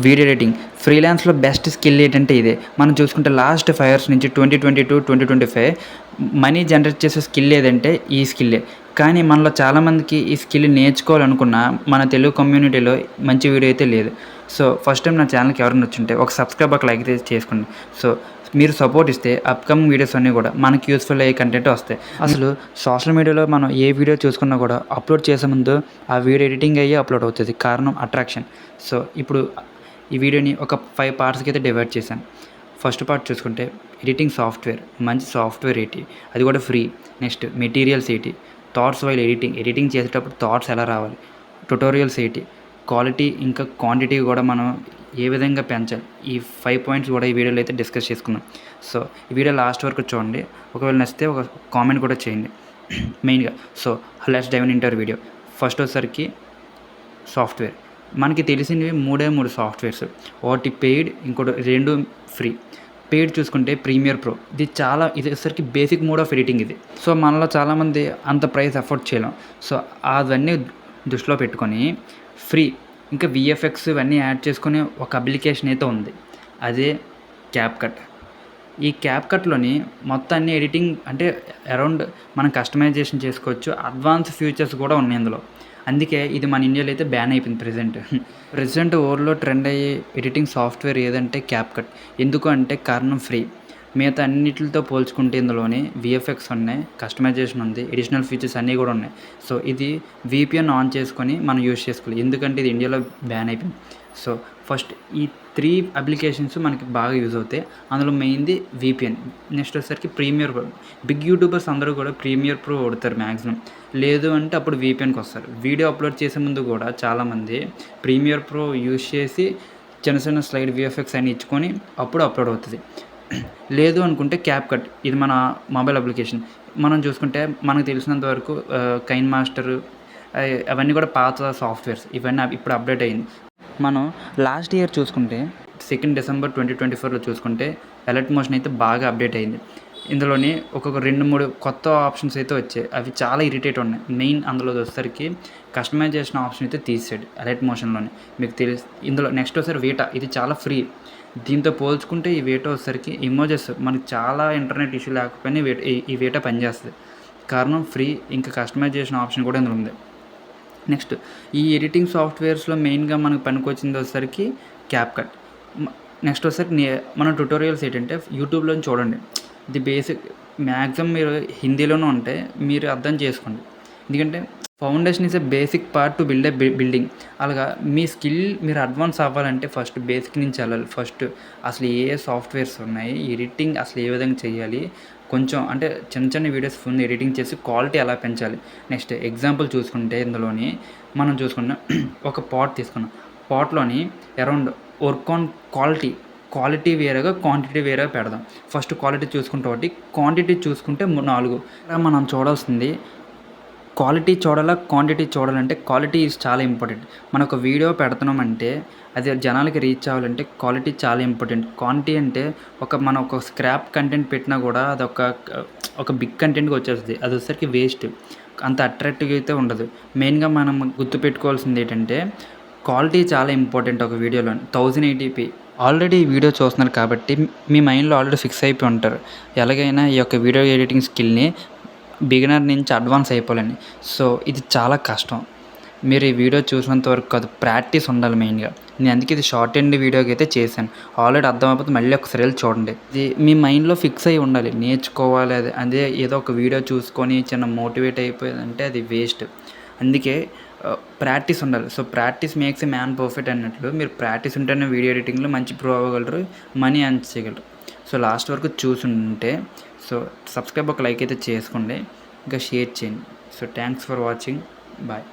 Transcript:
Video editing ఫ్రీలాన్స్లో best skill ఏంటంటే ఇదే. మనం చూసుకుంటే లాస్ట్ 5 ఇయర్స్ నుంచి 2022, 2025 మనీ జనరేట్ చేసే స్కిల్ ఏదంటే ఈ స్కిల్లే. కానీ మనలో చాలామందికి ఈ స్కిల్ నేర్చుకోవాలనుకున్న మన తెలుగు కమ్యూనిటీలో మంచి వీడియో అయితే లేదు. సో ఫస్ట్ టైం నా ఛానల్కి ఎవరైనా వచ్చుంటే ఒక సబ్స్క్రైబ్, ఒక లైక్ అయితే చేసుకోండి. సో మీరు సపోర్ట్ ఇస్తే అప్కమింగ్ వీడియోస్ అన్నీ కూడా మనకి యూస్ఫుల్ అయ్యే కంటెంట్ వస్తాయి. అసలు సోషల్ మీడియాలో మనం ఏ వీడియో చూసుకున్నా కూడా అప్లోడ్ చేసే ముందు ఆ వీడియో ఎడిటింగ్ అయ్యి అప్లోడ్ అవుతుంది. కారణం అట్రాక్షన్. సో ఇప్పుడు ఈ వీడియోని ఒక 5 పార్ట్స్కి అయితే డివైడ్ చేశాను. ఫస్ట్ పార్ట్ చూసుకుంటే ఎడిటింగ్ సాఫ్ట్వేర్, మంచి సాఫ్ట్వేర్ ఏంటి, అది కూడా ఫ్రీ. నెక్స్ట్ మెటీరియల్స్ ఏంటి, థాట్స్ వైల్ ఎడిటింగ్ చేసేటప్పుడు థాట్స్ ఎలా రావాలి, ట్యుటోరియల్స్ ఏంటి, క్వాలిటీ ఇంకా క్వాంటిటీ కూడా మనం ఏ విధంగా పెంచాలి, ఈ 5 పాయింట్స్ కూడా ఈ వీడియోలో అయితే డిస్కస్ చేసుకుందాం. సో ఈ వీడియో లాస్ట్ వరకు చూడండి. ఒకవేళ నచ్చితే ఒక కామెంట్ కూడా చేయండి మెయిన్గా. So let's dive in into video. First వచ్చేసరికి సాఫ్ట్వేర్. మనకి తెలిసినవి 3 సాఫ్ట్వేర్స్. ఒకటి పెయిడ్, ఇంకోటి 2 ఫ్రీ. పెయిడ్ చూసుకుంటే ప్రీమియర్ ప్రో, ఇది వచ్చేసరికి బేసిక్ మోడ్ ఆఫ్ ఎడిటింగ్ ఇది. సో మనలో చాలామంది అంత ప్రైస్ అఫోర్డ్ చేయలేం. సో అవన్నీ దృష్టిలో పెట్టుకొని ఫ్రీ ఇంకా విఎఫ్ఎక్స్ ఇవన్నీ యాడ్ చేసుకునే ఒక అప్లికేషన్ అయితే ఉంది, అదే క్యాప్కట్. ఈ క్యాప్కట్లోని మొత్తం అన్ని ఎడిటింగ్ అంటే అరౌండ్ మనం కస్టమైజేషన్ చేసుకోవచ్చు. అడ్వాన్స్ ఫీచర్స్ కూడా ఉన్నాయి ఇందులో. అందుకే ఇది మన ఇండియాలో అయితే బ్యాన్ అయిపోయింది ప్రెజెంట్ వరల్డ్లో ట్రెండ్ అయ్యే ఎడిటింగ్ సాఫ్ట్వేర్ ఏదంటే క్యాప్కట్. ఎందుకు అంటే కారణం ఫ్రీ. మిగతా అన్నిటితో పోల్చుకుంటే ఇందులోని విఎఫ్ఎక్స్ ఉన్నాయి, కస్టమైజేషన్ ఉంది, ఎడిషనల్ ఫీచర్స్ అన్నీ కూడా ఉన్నాయి. సో ఇది విపిఎన్ ఆన్ చేసుకొని మనం యూజ్ చేసుకోవాలి, ఎందుకంటే ఇది ఇండియాలో బ్యాన్ అయిపోయింది. సో ఫస్ట్ ఈ 3 అప్లికేషన్స్ మనకి బాగా యూజ్ అవుతాయి. అందులో మెయిన్ది విపిఎన్. నెక్స్ట్ వచ్చేసరికి ప్రీమియర్ ప్రో. బిగ్ యూట్యూబర్స్ అందరూ కూడా ప్రీమియర్ ప్రో వాడతారు మ్యాక్సిమం. లేదు అంటే అప్పుడు విపిఎన్కి వస్తారు. వీడియో అప్లోడ్ చేసే ముందు కూడా చాలామంది ప్రీమియర్ ప్రో యూజ్ చేసి చిన్న స్లైడ్ విఎఫ్ఎక్స్ అని ఇచ్చుకొని అప్పుడు అప్లోడ్ అవుతుంది. లేదు అనుకుంటే క్యాప్కట్, ఇది మన మొబైల్ అప్లికేషన్. మనం చూసుకుంటే మనకు తెలిసినంత వరకు కైన్ మాస్టర్ అవన్నీ కూడా పాత సాఫ్ట్వేర్స్. ఇవన్నీ ఇప్పుడు అప్డేట్ అయింది. మనం లాస్ట్ ఇయర్ చూసుకుంటే 2 డిసెంబర్ 2024లో చూసుకుంటే అలర్ట్ మోషన్ అయితే బాగా అప్డేట్ అయింది. ఇందులోని ఒక్కొక్క 2-3 కొత్త ఆప్షన్స్ అయితే వచ్చాయి. అవి చాలా ఇరిటేట్ ఉన్నాయి. మెయిన్ అందులో వచ్చేసరికి కస్టమైజేషన్ ఆప్షన్ అయితే తీసాడు అలర్ట్ మోషన్లోనే. మీకు ఇందులో నెక్స్ట్ వచ్చేసరికి వీటా, ఇది చాలా ఫ్రీ. దీంతో పోల్చుకుంటే ఈ వీటా వచ్చేసరికి ఇమోజెస్ మనకి చాలా ఇంటర్నెట్ ఇష్యూ లేకపోయినా ఈ వీటా పనిచేస్తుంది. కారణం ఫ్రీ, ఇంకా కస్టమైజేషన్ ఆప్షన్ కూడా ఇందులో ఉంది. నెక్స్ట్ ఈ ఎడిటింగ్ సాఫ్ట్వేర్స్లో మెయిన్గా మనకు పనికొచ్చింది వచ్చేసరికి క్యాప్కట్. నెక్స్ట్ వచ్చేసరికి మన ట్యుటోరియల్స్ ఏంటంటే యూట్యూబ్లో చూడండి. ఇది బేసిక్ మ్యాక్సిమం మీరు హిందీలోనే ఉంటాయి, మీరు అర్థం చేసుకోండి. ఎందుకంటే foundation is a basic part to build a building. అలాగా మీ స్కిల్ మీరు అడ్వాన్స్ అవ్వాలంటే ఫస్ట్ బేసిక్ నుంచి వెళ్ళాలి. ఫస్ట్ అసలు ఏ సాఫ్ట్వేర్స్ ఉన్నాయి, ఎడిటింగ్ అసలు ఏ విధంగా చేయాలి, కొంచెం అంటే చిన్న వీడియోస్ ఫుల్ ఎడిటింగ్ చేసి క్వాలిటీ ఎలా పెంచాలి. నెక్స్ట్ ఎగ్జాంపుల్ చూసుకుంటే ఇందులోని మనం చూసుకున్న ఒక పాట్ తీసుకున్నాం. పాట్లోని అరౌండ్ వర్క్ ఆన్ క్వాలిటీ వేరేగా క్వాంటిటీ వేరేగా పెడదాం. ఫస్ట్ క్వాలిటీ చూసుకుంటే ఒకటి, క్వాంటిటీ చూసుకుంటే 4. మనం చూడాల్సింది క్వాలిటీ చూడాలా, క్వాంటిటీ చూడాలంటే క్వాలిటీ ఈజ్ చాలా ఇంపార్టెంట్. మనం ఒక వీడియో పెడుతున్నామంటే అది జనాలకి రీచ్ అవ్వాలంటే క్వాలిటీ చాలా ఇంపార్టెంట్. క్వాంటిటీ అంటే మనం ఒక స్క్రాప్ కంటెంట్ పెట్టినా కూడా అది ఒక బిగ్ కంటెంట్గా వచ్చేస్తుంది. అది వచ్చేసరికి వేస్ట్, అంత అట్రాక్టివ్గా అయితే ఉండదు. మెయిన్గా మనం గుర్తుపెట్టుకోవాల్సింది ఏంటంటే క్వాలిటీ చాలా ఇంపార్టెంట్. ఒక వీడియోలో 1080p ఆల్రెడీ ఈ వీడియో చూస్తున్నారు కాబట్టి మీ మైండ్లో ఆల్రెడీ ఫిక్స్ అయిపోయి ఉంటారు, ఎలాగైనా ఈ యొక్క వీడియో ఎడిటింగ్ స్కిల్ని బిగినర్ నుంచి అడ్వాన్స్ అయిపోవాలని. సో ఇది చాలా కష్టం. మీరు ఈ వీడియో చూసినంత వరకు కాదు, ప్రాక్టీస్ ఉండాలి మెయిన్గా. నేను అందుకే ఇది షార్ట్ అండ్ వీడియోకి అయితే చేశాను. ఆల్రెడీ అర్థమైపోతే మళ్ళీ ఒకసారి వెళ్ళి చూడండి. ఇది మీ మైండ్లో ఫిక్స్ అయ్యి ఉండాలి, నేర్చుకోవాలి. అదే ఏదో ఒక వీడియో చూసుకొని చిన్న మోటివేట్ అయిపోయిందంటే అది వేస్ట్. అందుకే ప్రాక్టీస్ ఉండాలి. So practice makes a man perfect అన్నట్లు మీరు ప్రాక్టీస్ ఉంటేనే వీడియో ఎడిటింగ్లో మంచి ప్రో అవ్వగలరు, మనీ ఎర్న్ చేయగలరు. సో లాస్ట్ వరకు చూసుంటే సో సబ్స్క్రైబ్, ఒక లైక్ అయితే చేసుకోండి, ఇంకా షేర్ చేయండి. So thanks for watching, bye.